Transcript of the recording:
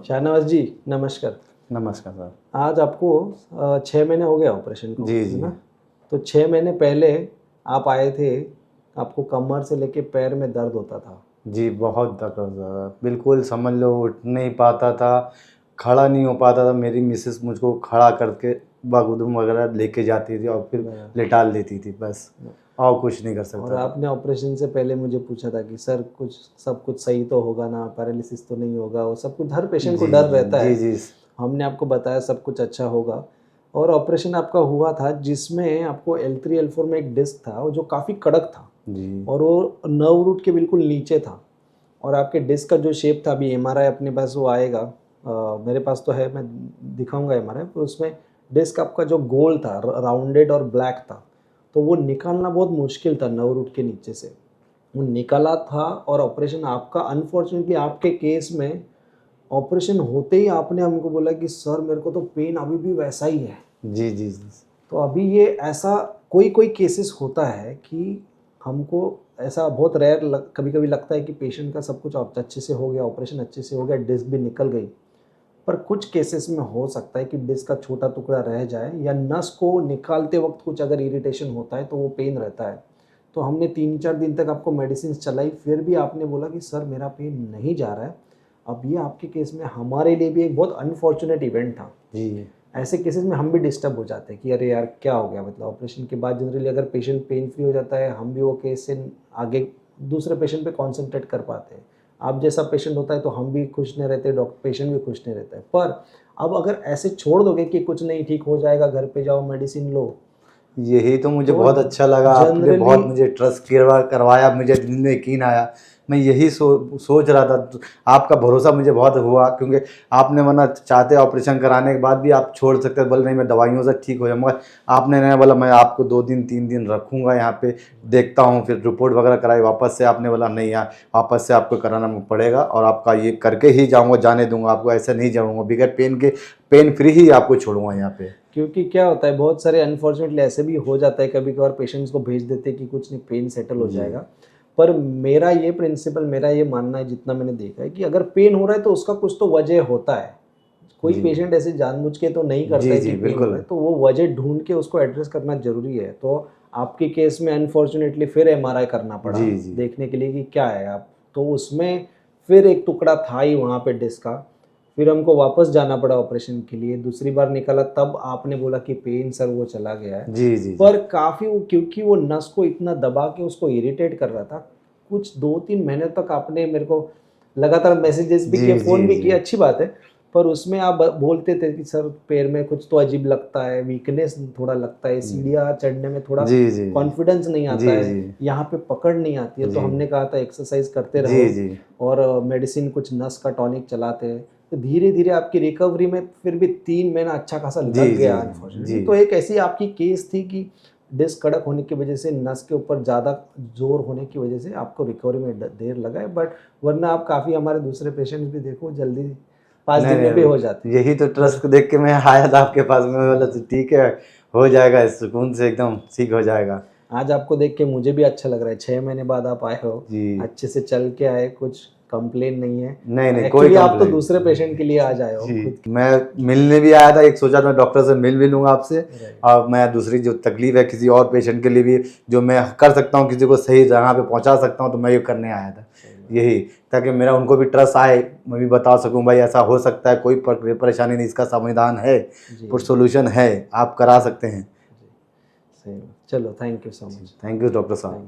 शाहनवाज जी नमस्कार। नमस्कार सर। आज आपको 6 महीने हो गए ऑपरेशन को, जी है जी। ना? तो 6 महीने पहले आप आए थे, आपको कमर से लेके पैर में दर्द होता था। जी बहुत दर्द होता था, बिल्कुल समझ लो उठ नहीं पाता था, खड़ा नहीं हो पाता था। मेरी मिसेस मुझको खड़ा करके बाथरूम वगैरह लेके जाती थी और फिर बराबर। लेटाल देती थी बस, और कुछ नहीं कर और सकता था। आपने ऑपरेशन से पहले मुझे पूछा था कि सर कुछ सब कुछ सही तो होगा ना, पैरालिसिस तो नहीं होगा, वो सब कुछ हर पेशेंट को जी डर जी रहता जी है। जी। हमने आपको बताया सब कुछ अच्छा होगा। और ऑपरेशन आपका हुआ था जिसमें आपको L3 L4 में एक डिस्क था वो जो काफ़ी कड़क था जी और वो नर्व रूट के बिल्कुल नीचे था। और आपके डिस्क का जो शेप था, अभी MRI अपने पास वो आएगा, मेरे पास तो है, मैं दिखाऊंगा MRI, पर उसमें डिस्क आपका जो गोल था, राउंडेड और ब्लैक था, तो वो निकालना बहुत मुश्किल था नर्व रूट के नीचे से। वो निकाला था और ऑपरेशन आपका, अनफॉर्चुनेटली आपके केस में ऑपरेशन होते ही आपने हमको बोला कि सर मेरे को तो पेन अभी भी वैसा ही है। जी जी जी। तो अभी ये ऐसा कोई कोई केसेस होता है कि हमको ऐसा बहुत रेयर कभी कभी लगता है कि पेशेंट का सब कुछ अच्छे से हो गया, ऑपरेशन अच्छे से हो गया, डिस्क भी निकल गई। पर कुछ केसेस में हो सकता है कि डिस्क का छोटा टुकड़ा रह जाए या नस को निकालते वक्त कुछ अगर इरिटेशन होता है तो वो पेन रहता है। तो हमने 3-4 दिन तक आपको मेडिसिन चलाई, फिर भी आपने बोला कि सर मेरा पेन नहीं जा रहा है। अब ये आपके केस में हमारे लिए भी एक बहुत अनफॉर्चुनेट इवेंट था। जी ऐसे केसेस में हम भी डिस्टर्ब हो जाते हैं कि अरे यार क्या हो गया, मतलब ऑपरेशन के बाद जनरली अगर पेशेंट पेन फ्री हो जाता है, हम भी वो केस से आगे दूसरे पेशेंट पे कॉन्सेंट्रेट कर पाते हैं। आप जैसा पेशेंट होता है तो हम भी खुश नहीं रहते, डॉक्टर पेशेंट भी खुश नहीं रहता है। पर अब अगर ऐसे छोड़ दोगे कि कुछ नहीं ठीक हो जाएगा, घर पे जाओ मेडिसिन लो, यही तो मुझे तो बहुत अच्छा लगा, आपने जनरली बहुत मुझे ट्रस्ट करवाया, मुझे दिल में यकीन आया। मैं यही सोच रहा था, तो आपका भरोसा मुझे बहुत हुआ, क्योंकि आपने वरना चाहते ऑपरेशन कराने के बाद भी आप छोड़ सकते, बोले नहीं मैं दवाइयों से ठीक हो जाऊँगा। आपने नहीं बोला मैं आपको 2 दिन 3 दिन रखूँगा यहाँ पे, देखता हूँ, फिर रिपोर्ट वगैरह कराई, वापस से आपने बोला नहीं यार वापस से आपको कराना पड़ेगा और आपका ये करके ही जाऊँगा, जाने दूँगा आपको, ऐसे नहीं जाऊँगा बगैर पेन के, पेन फ्री ही आपको छोड़ूंगा यहाँ पे। क्योंकि क्या होता है बहुत सारे अनफॉर्चुनेटली ऐसे भी हो जाता है, कभी कभार पेशेंट्स को भेज देते हैं कि कुछ नहीं पेन सेटल हो जी जाएगा। पर मेरा ये प्रिंसिपल, मेरा ये मानना है जितना मैंने देखा है कि अगर पेन हो रहा है तो उसका कुछ तो वजह होता है। कोई जी पेशेंट ऐसे जानबूझ के तो नहीं करता जी है जी कि पेन हो रहा बिल्कुल। है, तो वो वजह ढूंढ के उसको एड्रेस करना जरूरी है। तो आपके केस में अनफॉर्चुनेटली फिर MRI करना पड़ा जी जी देखने के लिए कि क्या है आप, तो उसमें फिर एक टुकड़ा था ही वहाँ पे डिस्क का। फिर हमको वापस जाना पड़ा ऑपरेशन के लिए, दूसरी बार निकाला तब आपने बोला कि पेन सर वो चला गया है। जी जी जी पर काफ़ी वो, क्योंकि वो नस को इतना दबा के उसको इरिटेट कर रहा था, कुछ 2-3 महीने तक आपने मेरे को लगातार मैसेजेस भी जी किए, जी फ़ोन भी जी किया, अच्छी बात है। पर उसमें आप बोलते थे कि सर पैर में कुछ तो अजीब लगता है, वीकनेस थोड़ा लगता है, सीढ़ियाँ चढ़ने में थोड़ा जी जी कॉन्फिडेंस नहीं आता जी है, जी यहाँ पे पकड़ नहीं आती है। तो जी हमने कहा था एक्सरसाइज करते जी रहो जी और मेडिसिन कुछ नस का टॉनिक चलाते हैं। तो धीरे धीरे आपकी रिकवरी में फिर भी 3 महीना अच्छा खासा जी लग जी गया जी अनफॉर्चुनेटली। तो एक ऐसी आपकी केस थी कि डिस्क कड़क होने की वजह से, नस के ऊपर ज़्यादा जोर होने की वजह से आपको रिकवरी में देर लगा है। बट वरना आप काफ़ी, हमारे दूसरे पेशेंट्स भी देखो जल्दी 5 दिन नहीं में भी हो नहीं, जाते हैं। यही तो बस ट्रस्ट देख के मैं आया था आपके पास में, बोला तो ठीक है हो जाएगा, सुकून से एकदम ठीक हो जाएगा। आज आपको देख के मुझे भी अच्छा लग रहा है, 6 महीने बाद आप आए हो, जी अच्छे से चल के आए, कुछ कंप्लेन नहीं है। नहीं नहीं कोई एक्चुअली आप तो कंप्लेंट। दूसरे पेशेंट के लिए आज आए हो जी खुद। मैं मिलने भी आया था, एक सोचा था डॉक्टर से मिल भी लूँगा आपसे, राइट। और मैं दूसरी जो तकलीफ है किसी और पेशेंट के लिए भी जो मैं कर सकता हूँ, किसी को सही जगह पे पहुँचा सकता हूँ, तो मैं ये करने आया था यही, ताकि मेरा उनको भी ट्रस्ट आए, मैं भी बता सकूँ भाई ऐसा हो सकता है, कोई परेशानी नहीं, इसका समाधान है, जी पर सोल्यूशन है, आप करा सकते हैं। जी, सही। चलो, thank you so much. Thank you doctor साहब। थैंक